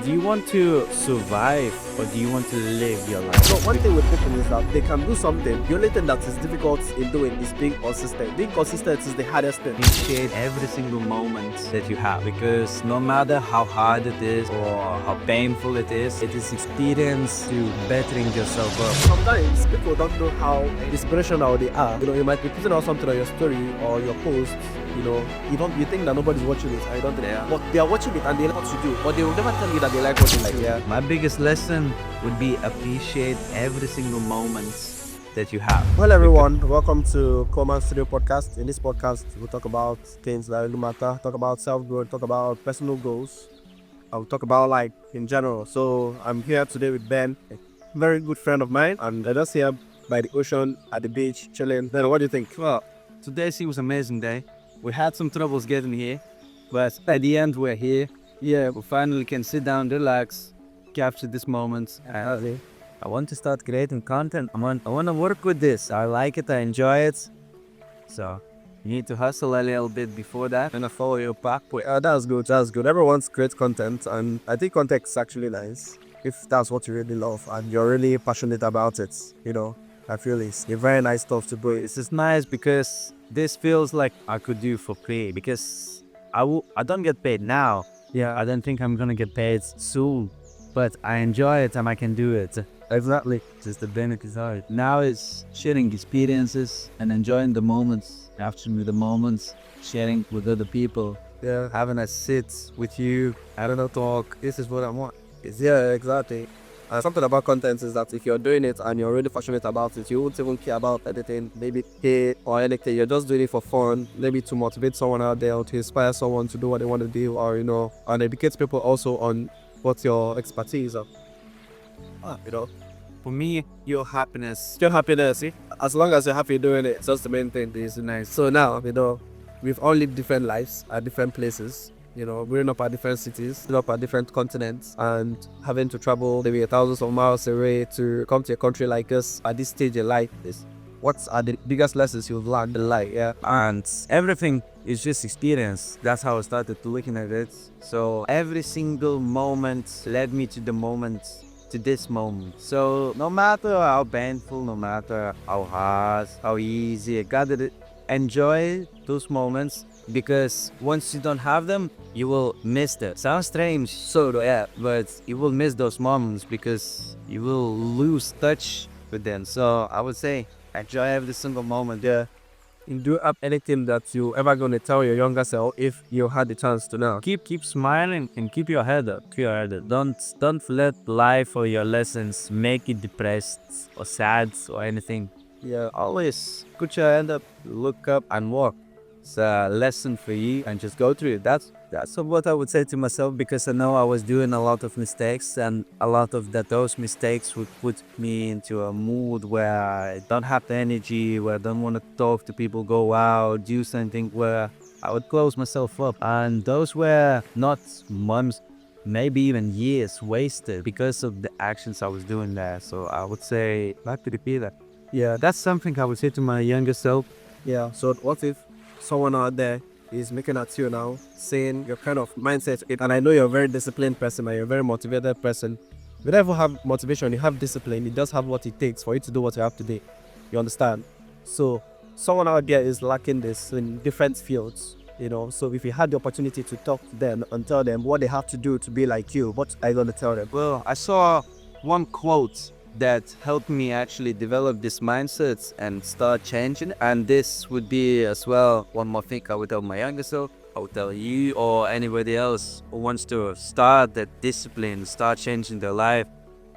Do you want to survive or do you want to live your life? So one thing with people is that they can do something. The only thing that is difficult in doing is being consistent. Being consistent is the hardest thing. Appreciate every single moment that you have, because no matter how hard it is or how painful it is experience to bettering yourself up. Sometimes people don't know how inspirational they are. You might be putting out something on your story or your post. You think that nobody's watching it. I don't think. Yeah. But they are watching it and they like what you do. But they will never tell you that they like what you do. Yeah. My biggest lesson would be appreciate every single moment that you have. Well, everyone, welcome to Coleman Studio Podcast. In this podcast, we'll talk about things that really matter. Talk about self-growth. Talk about personal goals. I'll talk about life in general. So I'm here today with Ben, a very good friend of mine, and I'm just here by the ocean at the beach chilling. Then what do you think? Well, today was an amazing day. We had some troubles getting here, but at the end we're here. Yeah, we finally can sit down, relax, capture this moment. I want to start creating content. I want to work with this. I like it. I enjoy it. So you need to hustle a little bit before that and I follow your pathway. That's good. That's good. Everyone's great content, and I think content is actually nice if that's what you really love and you're really passionate about it. I feel it's a very nice stuff to bring. This is nice because this feels like I could do for free, because I don't get paid now. Yeah, I don't think I'm gonna get paid soon, but I enjoy it and I can do it. Exactly. Just the benefits are it. Now is sharing experiences and enjoying the moments, capturing the moments, sharing with other people. Yeah. Having a sit with you, I don't know, talk. This is what I want. Yeah, exactly. And something about content is that if you're doing it and you're really passionate about it, you won't even care about anything, maybe pay or anything. You're just doing it for fun, maybe to motivate someone out there or to inspire someone to do what they want to do, or and educate people also on what your expertise are. For me, your happiness. Your happiness, as long as you're happy doing it, that's the main thing. Is nice. So now, we've all lived different lives at different places. Growing up at different cities, growing up at different continents, and having to travel maybe thousands of miles away to come to a country like us at this stage in life. What are the biggest lessons you've learned in life? Yeah, and everything is just experience. That's how I started to looking at it. So every single moment led me to this moment. So no matter how painful, no matter how hard, how easy, I gotta enjoy those moments, because once you don't have them, you will miss them. Sounds strange, but you will miss those moments because you will lose touch with them. So I would say enjoy every single moment. Yeah. Do you have anything that you ever gonna tell your younger self if you had the chance to now? Keep smiling and keep your head up. Don't let life or your lessons make you depressed or sad or anything. Yeah. Always put your head up, look up and walk. It's a lesson for you and just go through it. That's what I would say to myself, because I know I was doing a lot of mistakes, and a lot of those mistakes would put me into a mood where I don't have the energy, where I don't want to talk to people, go out, do something, where I would close myself up. And those were not months, maybe even years wasted because of the actions I was doing there. So I would say not to repeat that. Yeah. That's something I would say to my younger self. Yeah. So what if someone out there is looking at you now, saying your kind of mindset, and I know you're a very disciplined person and you're a very motivated person. You don't even have motivation, you have discipline. It does have what it takes for you to do what you have to do. You understand? So someone out there is lacking this in different fields, So if you had the opportunity to talk to them and tell them what they have to do to be like you, what are you going to tell them? Well, I saw one quote that helped me actually develop this mindset and start changing. And this would be as well one more thing I would tell my younger self, I would tell you or anybody else who wants to start that discipline, start changing their life,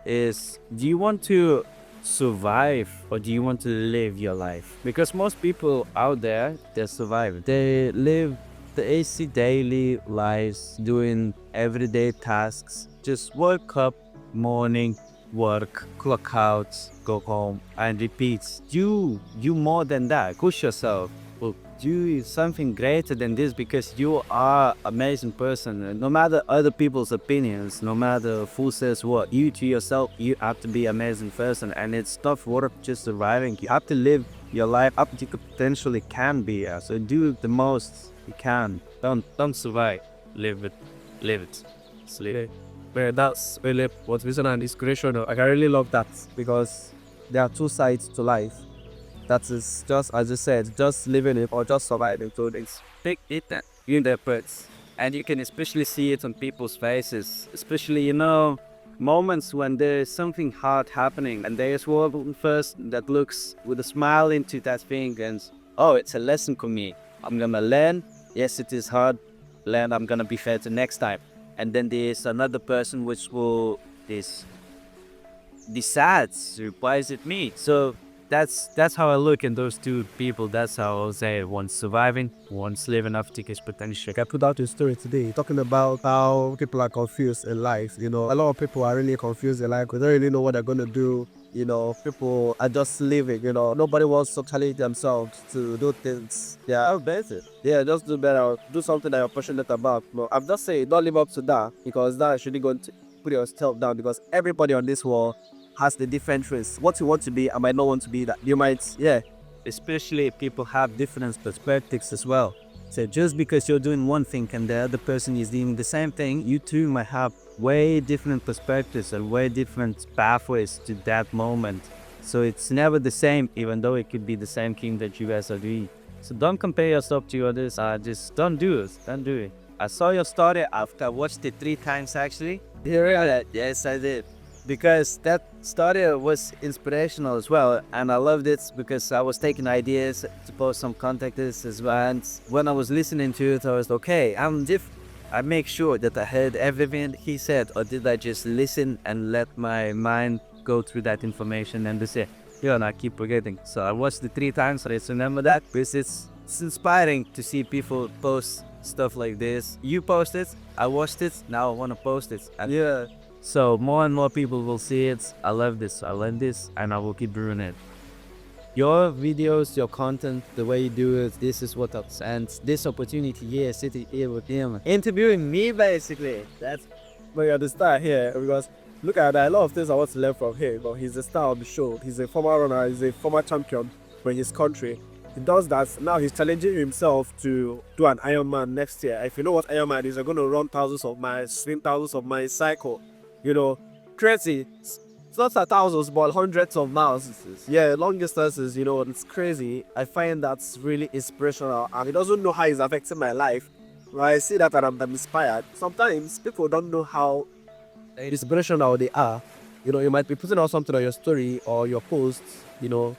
is: do you want to survive or do you want to live your life? Because most people out there, they survive. They live the easy daily lives, doing everyday tasks. Just wake up, morning, work, clock out, go home, and repeat. Do more than that. Push yourself. Well, do something greater than this, because you are an amazing person. And no matter other people's opinions, no matter who says what, you to yourself, you have to be an amazing person. And it's tough work just surviving. You have to live your life up to you potentially can be. So do the most you can. Don't survive. Live it. Sleep. Man, that's really motivation and inspirational. I really love that because there are two sides to life. That is just, as you said, just living it or just surviving. So it's Big difference in the efforts. And you can especially see it on people's faces, especially, moments when there's something hard happening and there's one person that looks with a smile into that thing and, oh, it's a lesson for me. I'm gonna learn. Yes, it is hard. Learn, I'm gonna be better next time. And then there's another person which will this decides why is it me. So that's how I look in those two people. That's how I'll say one's surviving, one's living up to his potential. I put out a story today talking about how people are confused in life. A lot of people are really confused in life. They don't really know what they're going to do. People are just living. Nobody wants to challenge themselves to do things. Yeah, I'm better. Yeah, just do better. Do something that you're passionate about. No, I'm just saying, don't live up to that because that should go to put yourself down because everybody on this world has the different traits. What you want to be, I might not want to be that. You might, yeah. Especially if people have different perspectives as well. So just because you're doing one thing and the other person is doing the same thing, you two might have way different perspectives and way different pathways to that moment. So it's never the same, even though it could be the same thing that you guys are doing. So don't compare yourself to others. Just don't do it. Don't do it. I saw your story after I watched it 3 times actually. Yes, I did. Because that story was inspirational as well, and I loved it because I was taking ideas to post some content as well. And when I was listening to it, I was okay. I make sure that I heard everything he said, or did I just listen and let my mind go through that information and just say, and I keep forgetting. So I watched it 3 times. I just remember that because it's inspiring to see people post stuff like this. You post it, I watched it, now I want to post it. And Yeah. so more and more people will see it. I love this, I learned this, and I will keep doing it. Your videos, your content, the way you do it, this is what else. And this opportunity here, sitting here with him, interviewing me basically. That's But you're the star here because look at that. A lot of things I want to learn from him. But he's the star of the show. He's a former runner. He's a former champion for his country. He does that. Now he's challenging himself to do an Ironman next year. If you know what Ironman is, you're going to run thousands of miles, swim thousands of miles, cycle. Crazy. It's not thousands, but hundreds of miles. Yeah, long distances, it's crazy. I find that's really inspirational. And he doesn't know how it's affecting my life. When I see that and I'm inspired. Sometimes people don't know how inspirational they are. You might be putting out something on your story or your posts. You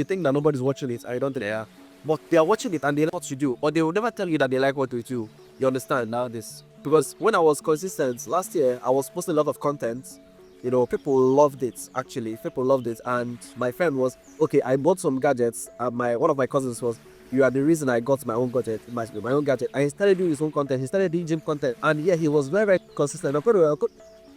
think that nobody's watching it and you don't think they are. But they are watching it and they like what you do. But they will never tell you that they like what you do. You understand now this? Because when I was consistent last year, I was posting a lot of content. People loved it actually. People loved it. And my friend was, okay, I bought some gadgets. And one of my cousins was, you are the reason I got my own gadget. My own gadget. And he started doing his own content. He started doing gym content. And yeah, he was very, very consistent.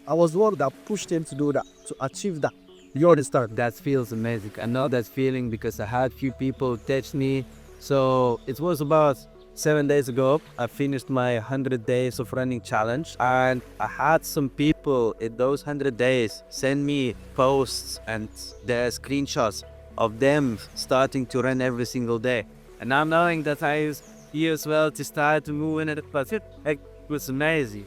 I was the one that pushed him to do that, to achieve that. You understand? that feels amazing. I know that feeling because I had few people text me. So it was about 7 days ago. I finished my 100 days of running challenge, and I had some people in those 100 days send me posts and their screenshots of them starting to run every single day. And now knowing that I was here as well to start to move in it, but it was amazing.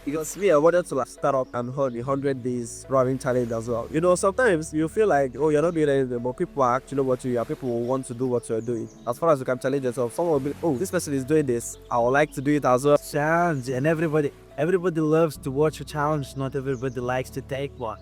Because me, I wanted to start up and hold the 100 days running challenge as well. Sometimes you feel like, oh, you're not doing anything, but people are actually what you are. People will want to do what you're doing. As far as you can challenge yourself, someone will be, oh, this person is doing this. I would like to do it as well. Challenge, and everybody loves to watch a challenge. Not everybody likes to take one.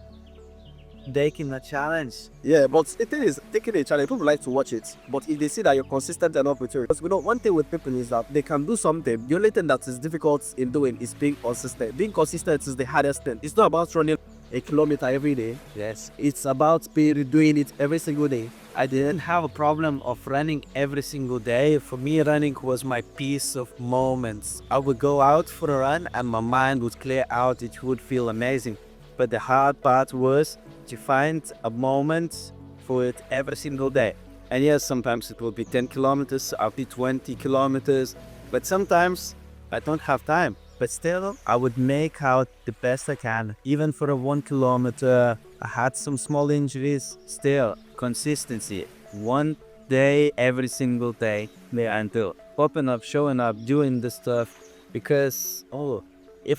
Taking a challenge. Yeah, but the thing is, taking a challenge, people like to watch it. But if they see that you're consistent enough with it, because one thing with people is that they can do something. The only thing that is difficult in doing is being consistent. Being consistent is the hardest thing. It's not about running a kilometer every day. Yes. It's about doing it every single day. I didn't have a problem of running every single day. For me, running was my peace of moments. I would go out for a run and my mind would clear out. It would feel amazing. But the hard part was to find a moment for it every single day. And yes, sometimes it will be 10 kilometers, I'll be 20 kilometers, but sometimes I don't have time. But still, I would make out the best I can. Even for a 1 kilometer, I had some small injuries. Still, consistency. 1 day, every single day, there until popping up, showing up, doing the stuff. Because,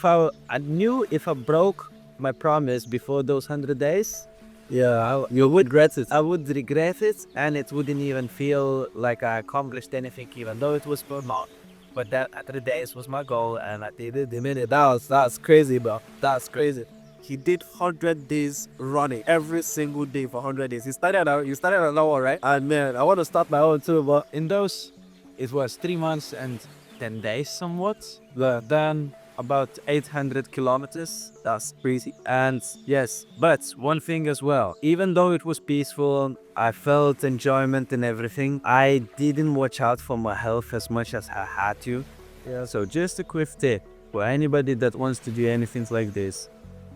I knew if I broke my promise before those 100 days, you would regret it. I would regret it, and it wouldn't even feel like I accomplished anything, even though it was per month. But that 100 days was my goal, and I did it. The minute that's crazy, bro. That's crazy. He did 100 days running every single day for 100 days. You started an hour, right? And man, I want to start my own too, but In those, it was 3 months and 10 days somewhat. Then about 800 kilometers. that's crazy. And yes, but one thing as well, even though it was peaceful, I felt enjoyment in everything, I didn't watch out for my health as much as I had to. Yeah. So just a quick tip for anybody that wants to do anything like this: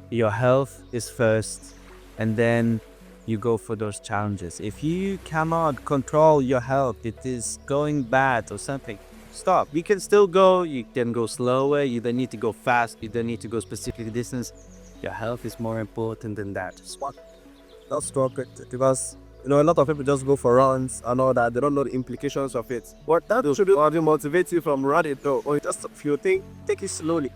your health is first, and then you go for those challenges. If you cannot control your health, it is going bad or something, stop. You can still go, you can go slower, you don't need to go fast, you don't need to go specific distance. Your health is more important than that. That's correct, because a lot of people just go for runs and all that. They don't know the implications of it. But that should motivate you from running though. Or just if you think, take it slowly.